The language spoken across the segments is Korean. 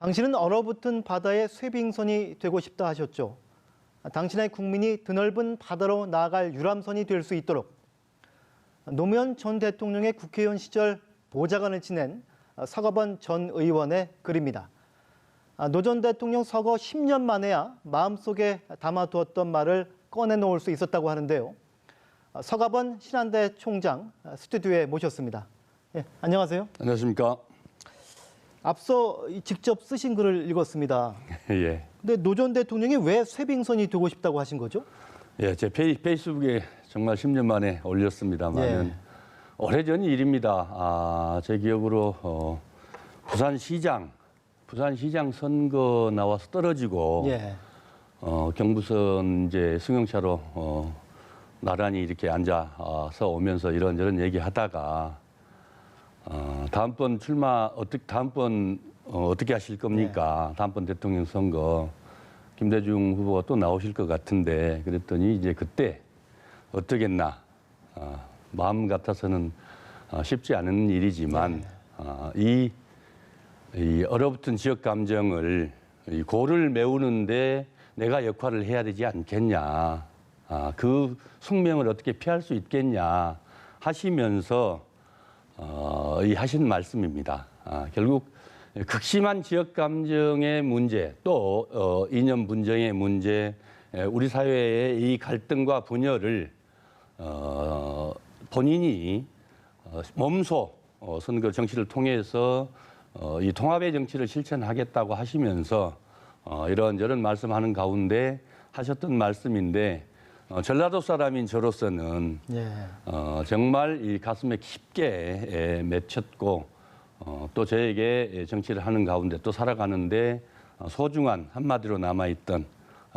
당신은 얼어붙은 바다의 쇠빙선이 되고 싶다 하셨죠. 당신의 국민이 드넓은 바다로 나아갈 유람선이 될 수 있도록 노무현 전 대통령의 국회의원 시절 보좌관을 지낸 서거번 전 의원의 글입니다. 노 전 대통령 서거 10년 만에야 마음속에 담아두었던 말을 꺼내놓을 수 있었다고 하는데요. 서가번 신한대 총장 스튜디오에 모셨습니다. 예, 안녕하세요. 안녕하십니까. 앞서 직접 쓰신 글을 읽었습니다. 예. 근데 노 전 대통령이 왜 쇠빙선이 되고 싶다고 하신 거죠? 예, 제 페이스북에 정말 10년 만에 올렸습니다만은 예. 오래전 일입니다. 제 기억으로 부산시장 선거 나와서 떨어지고 예. 경부선 이제 승용차로 나란히 이렇게 앉아서 오면서 이런저런 얘기하다가 다음번 어떻게 하실 겁니까? 네. 다음번 대통령 선거 김대중 후보가 또 나오실 것 같은데 그랬더니 이제 그때 어떻겠나 마음 같아서는 쉽지 않은 일이지만 이 얼어붙은 지역 감정을 고를 메우는데 내가 역할을 해야 되지 않겠냐. 그 숙명을 어떻게 피할 수 있겠냐 하시면서 하신 말씀입니다. 결국 극심한 지역 감정의 문제 또 이념 분쟁의 문제 우리 사회의 이 갈등과 분열을 본인이 몸소 선거 정치를 통해서 이 통합의 정치를 실천하겠다고 하시면서 이런저런 말씀하는 가운데 하셨던 말씀인데 전라도 사람인 저로서는 예. 정말 이 가슴에 깊게 맺혔고 또 저에게 정치를 하는 가운데 또 살아가는데 소중한 한마디로 남아있던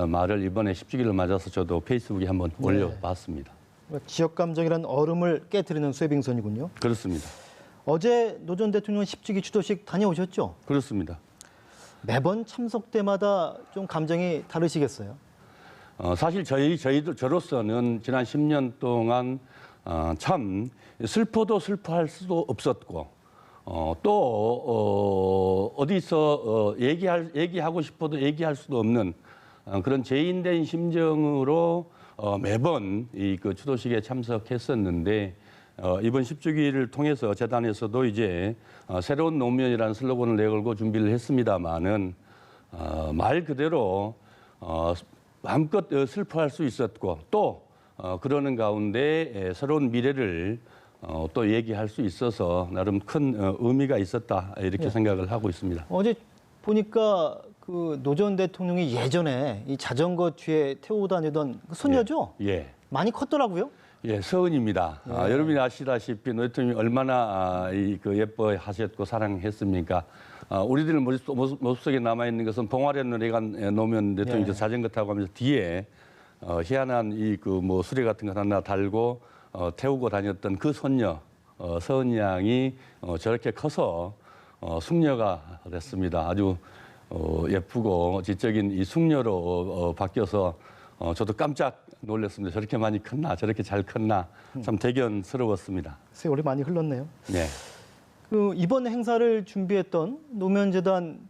말을 이번에 10주기를 맞아서 저도 페이스북에 한번 올려봤습니다. 지역 감정이란 얼음을 깨트리는 쇠빙선이군요. 그렇습니다. 어제 노 전 대통령 10주기 추도식 다녀오셨죠? 그렇습니다. 매번 참석 때마다 좀 감정이 다르시겠어요? 사실 저로서는 지난 10년 동안 참 슬퍼도 슬퍼할 수도 없었고 또 어디서 얘기하고 싶어도 얘기할 수도 없는 그런 죄인된 심정으로 매번 그 추도식에 참석했었는데 이번 10주기를 통해서 재단에서도 이제 새로운 노무현이라는 슬로건을 내걸고 준비를 했습니다마는 말 그대로 마음껏 슬퍼할 수 있었고 또 그러는 가운데 새로운 미래를 또 얘기할 수 있어서 나름 큰 의미가 있었다 이렇게 생각을 하고 있습니다. 어제 보니까 그 노 전 대통령이 예전에 이 자전거 뒤에 태우고 다니던 그 소녀죠? 예. 많이 컸더라고요. 예, 서은입니다. 여러분이 아시다시피 노 대통령이 얼마나 예뻐하셨고 사랑했습니까? 우리들 모습 속에 남아있는 것은 봉화련 노래간 노무현 대통령이 자전거 타고 가면서 뒤에 희한한 수레 같은 거 하나 달고 태우고 다녔던 그 손녀 서은 양이 저렇게 커서 숙녀가 됐습니다. 아주 예쁘고 지적인 이 숙녀로 바뀌어서 저도 깜짝 놀랐습니다. 저렇게 많이 컸나, 저렇게 잘 컸나, 참 대견스러웠습니다. 세월이 많이 흘렀네요. 네. 이번 행사를 준비했던 노무현재단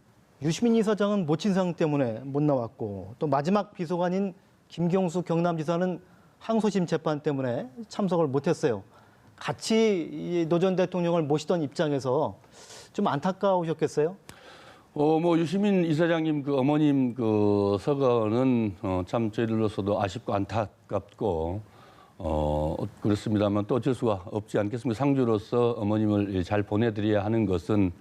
유시민 이사장은 모친상 때문에 못 나왔고 또 마지막 비서관인 김경수 경남지사는 항소심 재판 때문에 참석을 못했어요. 같이 노 전 대통령을 모시던 입장에서 좀 안타까우셨겠어요? 유시민 이사장님 어머님 서거는 참 저희들로서도 아쉽고 안타깝고 그렇습니다만 또 어쩔 수가 없지 않겠습니까? 상주로서 어머님을 잘 보내드려야 하는 것은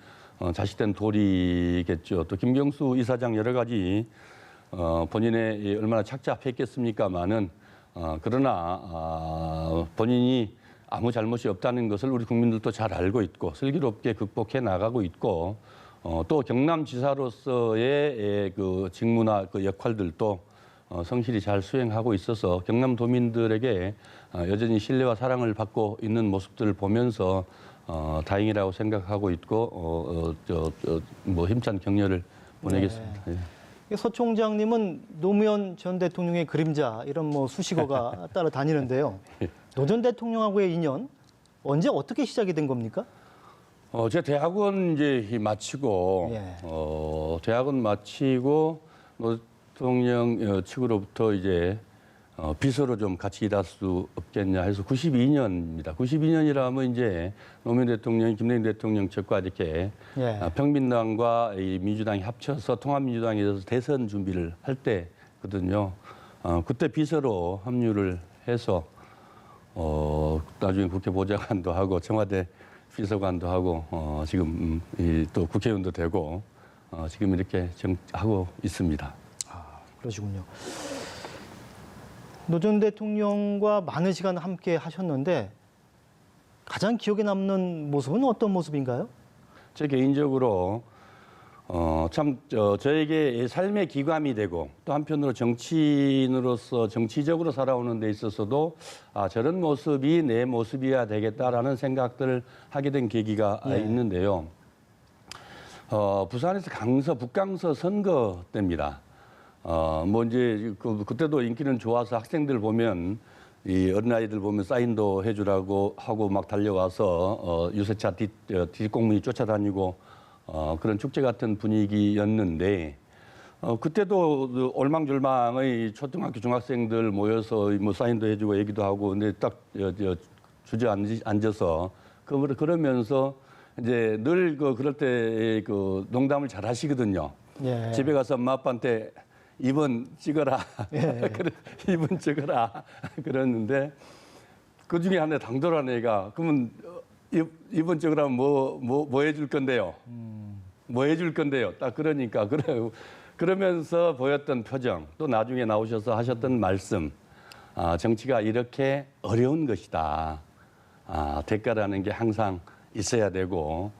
자식된 도리겠죠. 또 김경수 이사장 여러 가지 본인의 얼마나 착잡했겠습니까마는 그러나 본인이 아무 잘못이 없다는 것을 우리 국민들도 잘 알고 있고 슬기롭게 극복해 나가고 있고 또 경남지사로서의 직무나 역할들도 성실히 잘 수행하고 있어서 경남도민들에게 여전히 신뢰와 사랑을 받고 있는 모습들을 보면서 다행이라고 생각하고 있고 힘찬 격려를 보내겠습니다. 네. 서 총장님은 노무현 전 대통령의 그림자 이런 수식어가 따라다니는데요. 노 전 대통령하고의 인연 언제 어떻게 시작이 된 겁니까? 제 대학원 이제 마치고 예. 대학원 마치고 노통령 측으로부터 이제 비서로 좀 같이 일할 수 없겠냐 해서 92년입니다. 92년이라면 이제 노무현 대통령이 김대중 대통령 측과 이렇게 예. 평민당과 이 민주당이 합쳐서 통합민주당에 대해서 대선 준비를 할 때거든요. 그때 비서로 합류를 해서 나중에 국회 보좌관도 하고 청와대 비서관도 하고 지금 또 국회의원도 되고 지금 이렇게 하고 있습니다. 아, 그러시군요. 노 전 대통령과 많은 시간 함께 하셨는데 가장 기억에 남는 모습은 어떤 모습인가요? 제 개인적으로 참 저에게 삶의 기감이 되고 또 한편으로 정치인으로서 정치적으로 살아오는 데 있어서도 저런 모습이 내 모습이어야 되겠다라는 생각들을 하게 된 계기가 예. 있는데요. 부산에서 북강서 선거 때입니다. 뭐 이제 그때도 인기는 좋아서 학생들 보면 이 어린아이들 보면 사인도 해주라고 하고 막 달려와서 유세차 뒷공문이 쫓아다니고 그런 축제 같은 분위기였는데 그때도 올망졸망의 초등학교 중학생들 모여서 뭐 사인도 해주고 얘기도 하고 근데 딱 주저앉아서 그러면서 이제 늘 그럴 때 농담을 잘 하시거든요. 예. 집에 가서 엄마 아빠한테 2번 찍어라. 예. 2번 찍어라. 그랬는데 그 중에 하나 당돌한 애가 그러면 2번 찍으라면 뭐 해줄 건데요? 뭐 해줄 건데요? 딱 그러니까 그러면서 보였던 표정 또 나중에 나오셔서 하셨던 말씀 정치가 이렇게 어려운 것이다. 대가라는 게 항상 있어야 되고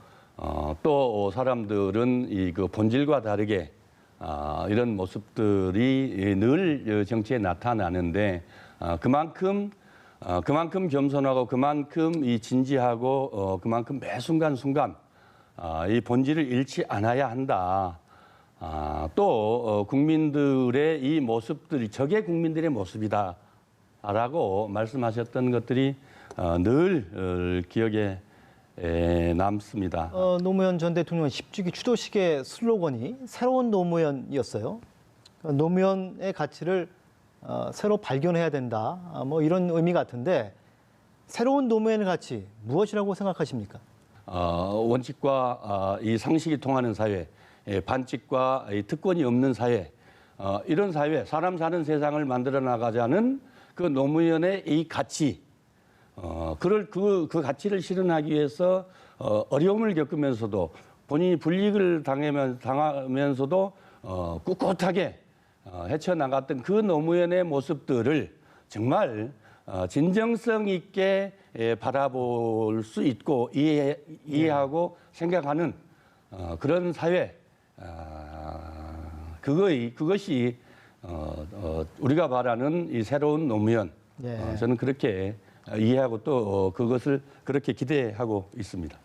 또 사람들은 그 본질과 다르게 이런 모습들이 늘 정치에 나타나는데 그만큼 겸손하고 그만큼 이 진지하고 그만큼 매 순간순간 이 본질을 잃지 않아야 한다. 또 국민들의 이 모습들이 저게 국민들의 모습이다라고 말씀하셨던 것들이 늘 기억에 남습니다. 노무현 전 대통령 10주기 추도식의 슬로건이 새로운 노무현이었어요. 노무현의 가치를 새로 발견해야 된다. 뭐 이런 의미 같은데 새로운 노무현의 가치 무엇이라고 생각하십니까? 원칙과 이 상식이 통하는 사회, 반칙과 이 특권이 없는 사회, 이런 사회, 사람 사는 세상을 만들어 나가자는 그 노무현의 이 가치, 그 가치를 실현하기 위해서 어려움을 겪으면서도 본인이 불이익을 당하면서도 꿋꿋하게 헤쳐나갔던 그 노무현의 모습들을 정말 진정성 있게 바라볼 수 있고 이해하고 생각하는 그런 사회, 그것이 우리가 바라는 이 새로운 노무현. 예. 저는 그렇게 이해하고 또 그것을 그렇게 기대하고 있습니다.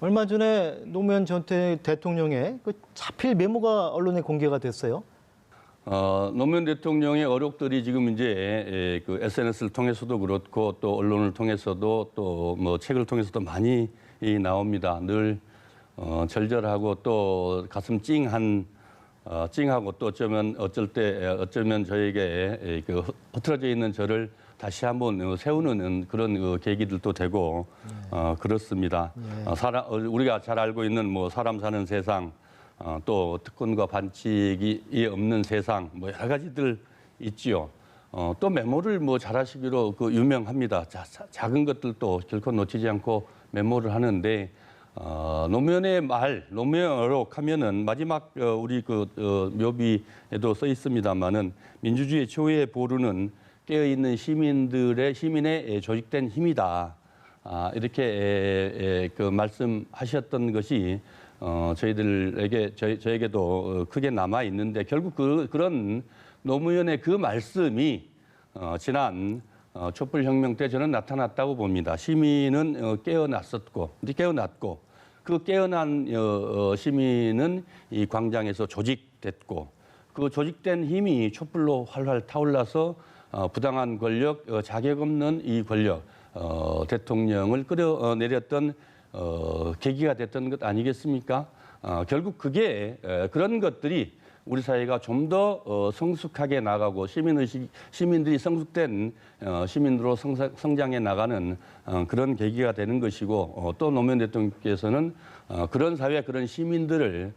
얼마 전에 노무현 전 대통령의 그 자필 메모가 언론에 공개가 됐어요. 노무현 대통령의 어록들이 지금 이제 그 SNS를 통해서도 그렇고 또 언론을 통해서도 또 뭐 책을 통해서도 많이 나옵니다. 늘 절절하고 또 가슴 찡하고 또 어쩌면 저에게 그 흐트러져 있는 저를 다시 한번 세우는 그런 계기들도 되고 그렇습니다. 우리가 잘 알고 있는 뭐 사람 사는 세상, 또 특권과 반칙이 없는 세상, 뭐 여러 가지들 있지요. 또 메모를 뭐 잘하시기로 유명합니다. 작은 것들도 결코 놓치지 않고 메모를 하는데 노무현의 노무현 어록 하면은 마지막 우리 묘비에도 써 있습니다만은 민주주의 최후의 보루는 깨어있는 시민의 조직된 힘이다. 이렇게 말씀하셨던 것이 저에게도 크게 남아 있는데 결국 그런 노무현의 그 말씀이 지난 촛불혁명 때 저는 나타났다고 봅니다. 시민은 깨어났고 그 깨어난 시민은 이 광장에서 조직됐고 그 조직된 힘이 촛불로 활활 타올라서 부당한 권력, 자격 없는 이 권력, 대통령을 끌어내렸던 계기가 됐던 것 아니겠습니까? 결국 그게 그런 것들이 우리 사회가 좀 더 성숙하게 나가고 시민들이 성숙된 시민으로 성장해 나가는 그런 계기가 되는 것이고 또 노무현 대통령께서는 그런 사회, 그런 시민들을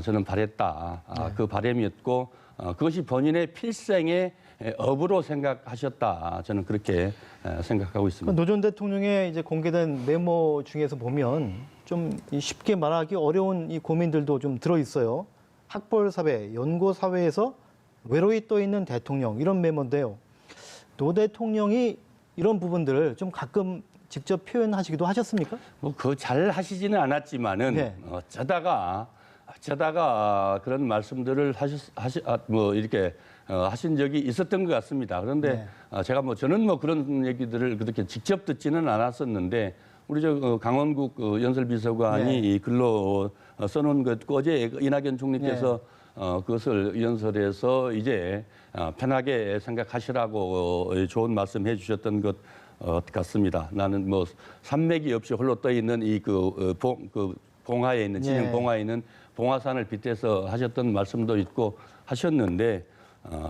저는 바랬다. 그 바람이었고 그것이 본인의 필생의 업으로 생각하셨다. 저는 그렇게 생각하고 있습니다. 노 전 대통령의 이제 공개된 메모 중에서 보면 좀 쉽게 말하기 어려운 이 고민들도 좀 들어 있어요. 학벌 사회, 연고 사회에서 외로이 떠 있는 대통령 이런 메모인데요. 노 대통령이 이런 부분들을 좀 가끔 직접 표현하시기도 하셨습니까? 뭐 그 잘 하시지는 않았지만은 네. 어쩌다가 그런 말씀들을 이렇게 하신 적이 있었던 것 같습니다. 그런데 제가 저는 그런 얘기들을 그렇게 직접 듣지는 않았었는데 우리 강원국 연설비서관이 이 글로 써놓은 것 어제 이낙연 총리께서 그것을 연설해서 이제 편하게 생각하시라고 좋은 말씀해 주셨던 것 같습니다. 나는 산맥이 없이 홀로 떠 있는 이 봉화에 있는 진영 봉화에 있는 봉화산을 빗대서 하셨던 말씀도 있고 하셨는데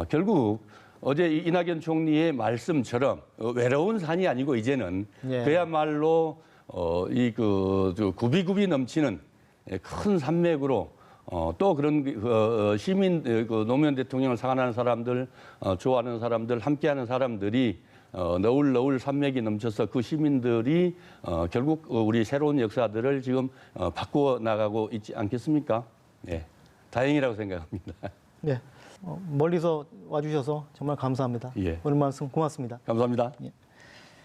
결국 어제 이낙연 총리의 말씀처럼 외로운 산이 아니고 이제는 그야말로 굽이굽이 넘치는 큰 산맥으로 또 그런 시민 노무현 대통령을 사랑하는 사람들, 좋아하는 사람들, 함께하는 사람들이 너울 산맥이 넘쳐서 그 시민들이 결국 우리 새로운 역사들을 지금 바꾸어 나가고 있지 않겠습니까? 네, 다행이라고 생각합니다. 네, 멀리서 와주셔서 정말 감사합니다. 예. 오늘 말씀 고맙습니다. 감사합니다. 예.